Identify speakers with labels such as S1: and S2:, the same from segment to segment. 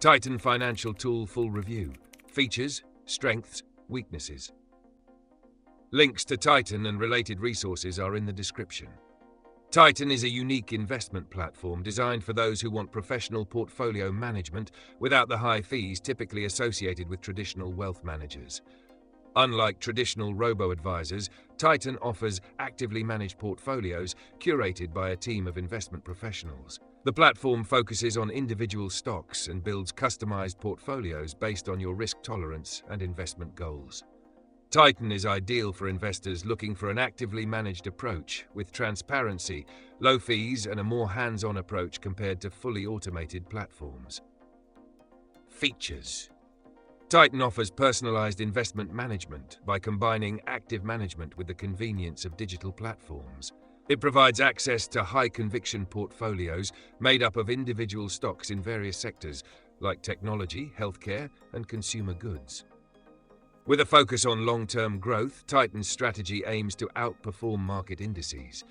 S1: Titan Financial Tool Full Review. Features, Strengths, Weaknesses. Links to Titan and related resources are in the description. Titan is a unique investment platform designed for those who want professional portfolio management without the high fees typically associated with traditional wealth managers. Unlike traditional robo-advisors, Titan offers actively managed portfolios curated by a team of investment professionals. The platform focuses on individual stocks and builds customized portfolios based on your risk tolerance and investment goals. Titan is ideal for investors looking for an actively managed approach with transparency, low fees, and a more hands-on approach compared to fully automated platforms. Features. Titan offers personalized investment management by combining active management with the convenience of digital platforms. It provides access to high-conviction portfolios made up of individual stocks in various sectors like technology, healthcare, and consumer goods. With a focus on long-term growth, Titan's strategy aims to outperform market indices.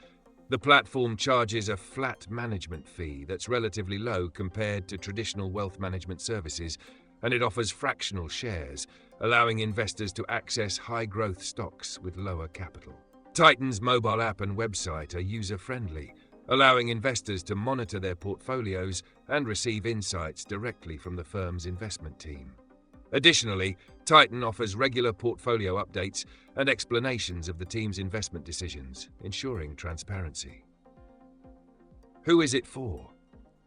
S1: The platform charges a flat management fee that's relatively low compared to traditional wealth management services, and it offers fractional shares, allowing investors to access high-growth stocks with lower capital. Titan's mobile app and website are user-friendly, allowing investors to monitor their portfolios and receive insights directly from the firm's investment team. Additionally, Titan offers regular portfolio updates and explanations of the team's investment decisions, ensuring transparency. Who is it for?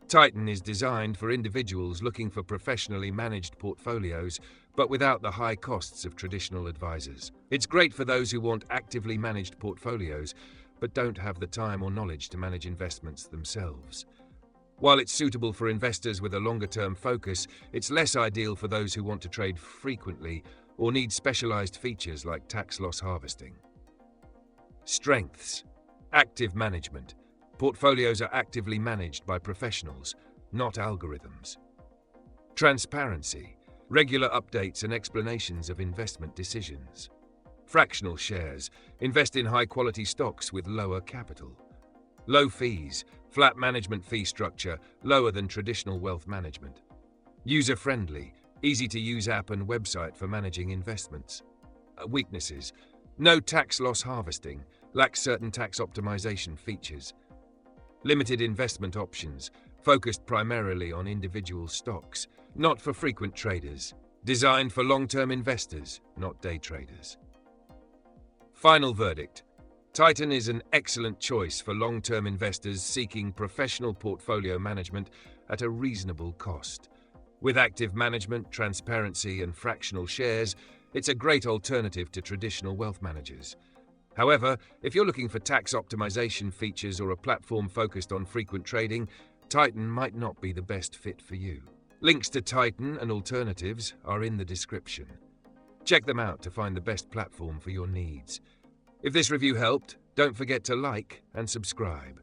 S1: Titan is designed for individuals looking for professionally managed portfolios, but without the high costs of traditional advisors. It's great for those who want actively managed portfolios, but don't have the time or knowledge to manage investments themselves. While it's suitable for investors with a longer-term focus, it's less ideal for those who want to trade frequently or need specialized features like tax loss harvesting. Strengths. Active management. Portfolios are actively managed by professionals, not algorithms. Transparency. Regular updates and explanations of investment decisions. Fractional shares. Invest in high-quality stocks with lower capital. Low fees. Flat management fee structure, lower than traditional wealth management. User-friendly. Easy-to-use app and website for managing investments. Weaknesses. No tax loss harvesting. Lacks certain tax optimization features. Limited investment options, focused primarily on individual stocks, not for frequent traders. Designed for long-term investors, not day traders. Final verdict. Titan is an excellent choice for long-term investors seeking professional portfolio management at a reasonable cost. With active management, transparency, and fractional shares, it's a great alternative to traditional wealth managers. However, if you're looking for tax optimization features or a platform focused on frequent trading, Titan might not be the best fit for you. Links to Titan and alternatives are in the description. Check them out to find the best platform for your needs. If this review helped, don't forget to like and subscribe.